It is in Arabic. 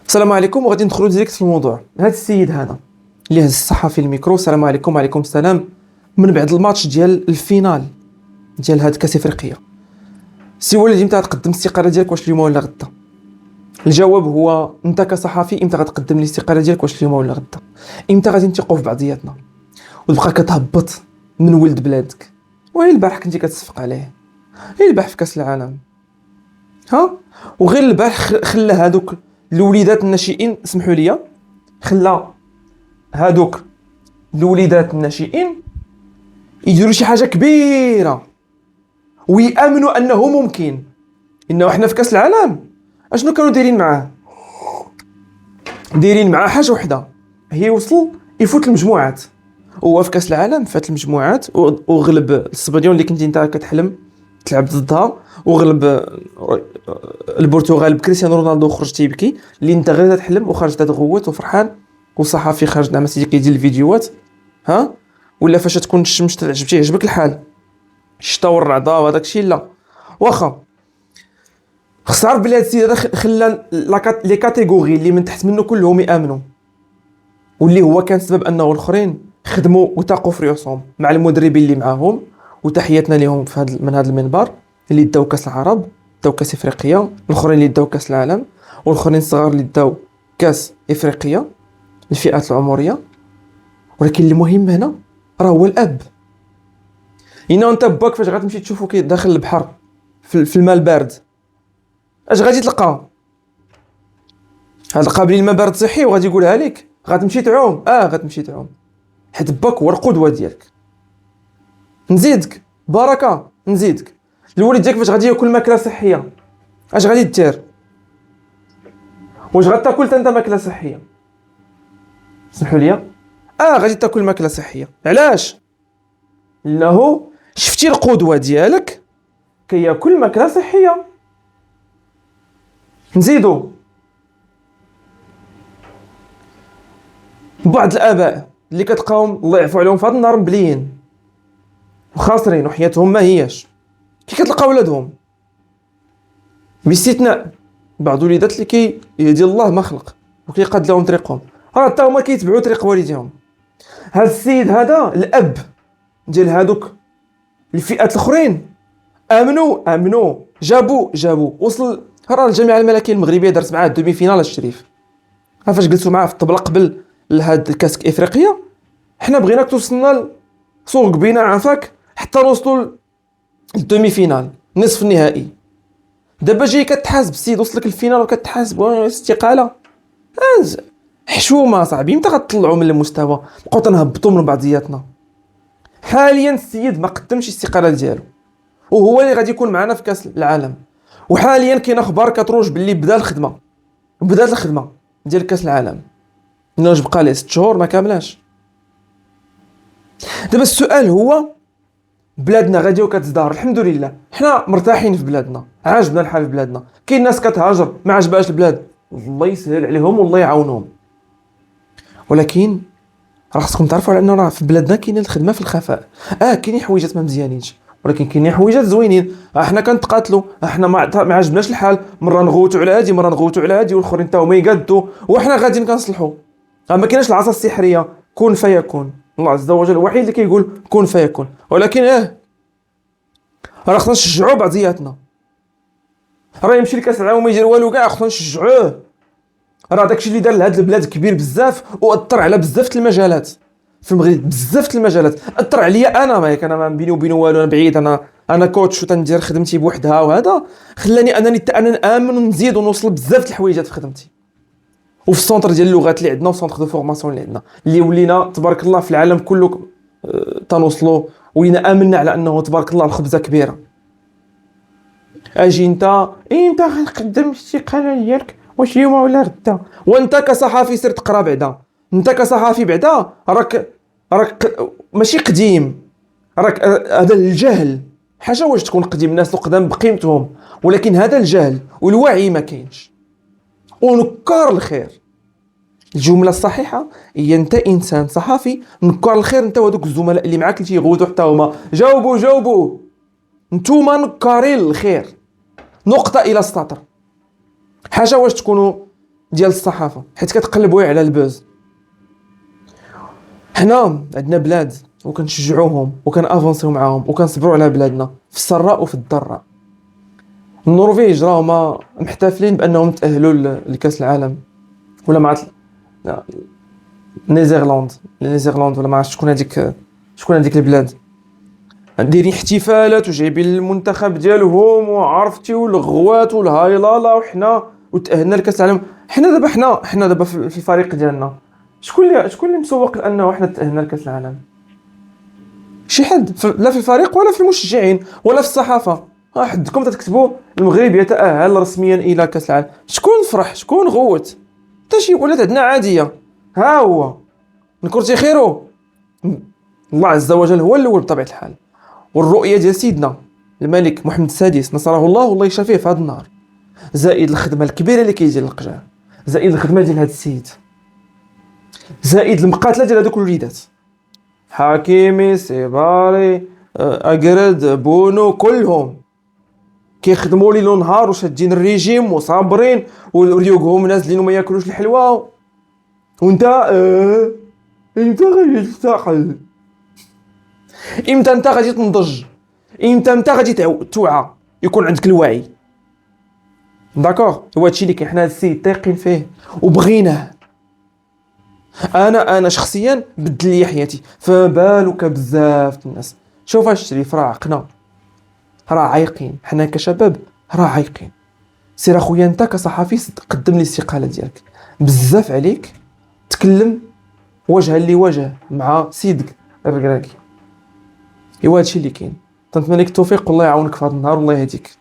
السلام عليكم، وغادي ندخلوا ديريكت في الموضوع. هذا السيد هذا اللي هز الصحفي الميكرو، السلام عليكم. وعليكم السلام. من بعد الماتش ديال الفينال ديال هاد كاس افريقيا، سي وليد امتى غتقدم الاستقاله ديالك؟ واش اليوم ولا غدا؟ الجواب هو انت كصحفي امتى غتقدم الاستقاله ديالك؟ واش اليوم ولا غدا؟ امتى غادي نثقوا في بعضياتنا وتبقى كتهبط من ولد بلادك؟ وغير البارح كنتي كتصفق عليه، غير البارح في كاس العالم، وغير البارح خلى هادوك الوليدات الناشئين، اسمحوا لي، خلى هادوك الوليدات الناشئين يديروا شي حاجه كبيره ويامنوا انه ممكن. انه احنا في كاس العالم اشنو كانوا دايرين معاه؟ دايرين معاه حاجه وحده، هي وصل يفوت المجموعات. هو في كاس العالم فات المجموعات وغلب السبانيول اللي كنتي انت كتحلم تلعب ضدها، وغلب البرتغال بكريستيانو رونالدو، خرج تيبكي اللي انت غير تحلم، وخرج تغوت وفرحان، وصحفي خرج نعم سيدي كيدير الفيديوهات. ولا فاش تكون الشمس تعجبك يعجبك الحال، الشتا والرعده وهذاك الشيء لا واخا. خص تعرف بلي هاد السيد هذا خلى لي كاتيجوري اللي من تحت منه كلهم يامنوا، واللي هو كان سبب انه الاخرين خدموا وثاقوا في ريوسهم مع المدربين اللي معاهم. وتحياتنا لهم في من هذا المنبر، اللي داو كاس العرب، داو كاس افريقيا، الاخرين اللي داو كاس العالم، والاخرين الصغار اللي داو كاس افريقيا، الفئات العمريه. ولكن المهم هنا راه هو الاب. انت باك فاش غتمشي تشوفو كي داخل البحر في الماء البارد، اش غادي تلقى؟ غتلقى بلي الماء بارد صحي وغادي يقولها لك غتمشي تعوم. غتمشي تعوم حيت باك هو القدوه ديالك. نزيدك بركه، نزيدك الوليد ديالك فاش غادي ياكل ماكله صحيه اش غادي دير؟ واش غتاكل انت ماكله صحيه؟ اسمحوا لي، غادي تاكل ماكله صحيه. علاش؟ لانه شفتي القدوه ديالك كياكل ماكله صحيه. نزيدو بعض الاباء اللي كتلقاهم الله يعفو عليهم في هذا النهار مبليين وخاسرين وحياتهم ما هياش، كي كتلقى ولادهم باستثناء بعض الوليدات اللي يهدي الله ما خلق وكيقاد لهم طريقهم، راه حتى هما كيتبعوا طريق والديهم. هذا السيد هذا الاب ديال هادوك الفئات الاخرين امنوا جابوا وصل. راه الجامعه الملكيه المغربيه دارت معاه دومي فينال الشريف. فاش جلسوا معاه في الطبله قبل لهاد كاس افريقيا، حنا بغيناك توصلنا سوق بينا عافاك حتى نوصلوا للدومي فينال، نصف النهائي. دابا جاي كتحاسب السيد وصلك الفينال وكتحاسب استقاله. حشومه صاحبي، متى غتطلعوا من المستوى؟ بقاو تنهبطوا من بعضياتنا. حاليا السيد ما قدمش الاستقاله ديالو، وهو اللي غادي يكون معنا في كاس العالم. وحاليا كاين اخبار كتروج باللي بدات الخدمه ديال كاس العالم، واش بقى ليه 6 شهور ما كاملاش. دابا السؤال هو، بلادنا غاديه وكتزدهر الحمد لله، حنا مرتاحين في بلادنا، عاجبنا الحال في بلادنا. كاين ناس كتهاجر ما عجبهاش البلاد، الله يسهل عليهم والله يعاونهم. ولكن راه خصكم تعرفوا على انه راه في بلادنا كاينه الخدمه في الخفاء. كاينين حويجات ما مزيانينش، ولكن كاينين حويجات زوينين. احنا كنتقاتلوا، احنا ما عجبناش الحال، مره نغوتوا على هادي مره نغوتوا على هادي، والاخرين حتى هما يقادوا، وحنا غاديين كنصلحوا. ما كايناش العصا السحريه كون فيكون. الله عز وجل الوحيد اللي كيقول كون فيكون. ولكن راه خصنا نشجعوا بعضياتنا. راه يمشي لكاس العالم وما يدير والو كاع، خصنا نشجعوه. راه داكشي اللي دار لهاد البلاد كبير بزاف، واثر على بزاف المجالات في المغرب، بزاف المجالات. اثر عليا انا، ما بيني وبينه والو، انا بعيد، انا كوتش وتندير خدمتي بوحدها، وهذا خلاني انا نامن ونزيد ونوصل بزاف الحوايجات في خدمتي. وفي السونتر ديال اللغات اللي عندنا، وسونتر دو فورماسيون اللي عندنا، اللي ولينا تبارك الله في العالم كله تنوصلوا، ولينا امنا على انه تبارك الله الخبزه كبيره. اجي انت غنقدم الاستقاله ديالك واش اليوم ولا غدا؟ وانت كصحافي سير تقرا بعدا. انت كصحافي بعدا راك ماشي قديم، راك هذا الجهل. حاجه واش تكون قديم، الناس القدام بقيمتهم، ولكن هذا الجهل والوعي ما كاينش. ونكر الخير، الجمله الصحيحه هي انت انسان صحافي نكر الخير. انت وهذوك الزملاء اللي معاك اللي تيغوتوا حتى هما جاوبوا نتوما نكارين الخير، نقطه الى سطر. حاجه واش تكونوا ديال الصحافه، حيت كتقلبوا على البوز. حنا عندنا بلاد وكنشجعوهم وكنافونسيو معاهم وكنصبروا على بلادنا في السراء وفي الضراء. النرويج راهما محتفلين بانهم تاهلوا لكاس العالم، ولا مع نيزرلاند ولا ما عرفتش شكون هذيك البلاد، دايرين احتفالات وجايبين المنتخب ديالهم وعرفتي والغوات والهايلالا، وحنا وتاهلنا لكاس العالم. حنا دابا في الفريق ديالنا، شكون اللي مسوق لانه حنا تاهلنا لكاس العالم؟ شي حد لا في الفريق ولا في المشجعين ولا في الصحافه. حدكم تكتبوا المغرب يتاهل رسميا الى كاس العالم، شكون فرح؟ شكون غوت؟ حتى شي ولات عندنا عاديه. ها هو نكرتي خيرو، الله عز وجل هو الاول بطبيعه الحال، والرؤيه ديال سيدنا الملك محمد السادس نصره الله والله يشافيه في هذا النهار، زائد الخدمه الكبيره اللي كيدير القجع، زائد الخدمه ديال هذا السيد، زائد المقاتله ديال هذوك الوليدات، حكيمي، سيباري، اقرد، بونو، كلهم كيخدموا ليل ونهار وشادين الريجيم وصابرين وريوقهم نازلين وما ياكلوش الحلوى. وانت انت غادي تستقل، امتى انت غادي تنضج؟ امتى انت غادي توعى يكون عندك الوعي؟ داكوغ، هو هادشي اللي حنا هاد السيد تايقين فيه وبغيناه. انا شخصيا بدل لي حياتي، فبالك بزاف الناس. شوف اش الشريف راه عقنا، راه عايقين، حنا كشباب راه عايقين. سير اخويا انت كصحفي قدم لي الاستقاله ديالك، بزاف عليك تكلم وجها لوجه مع سيدك الركراكي. ايوا هادشي اللي كاين. تنتمنى لك التوفيق والله يعاونك في هذا النهار والله يهديك.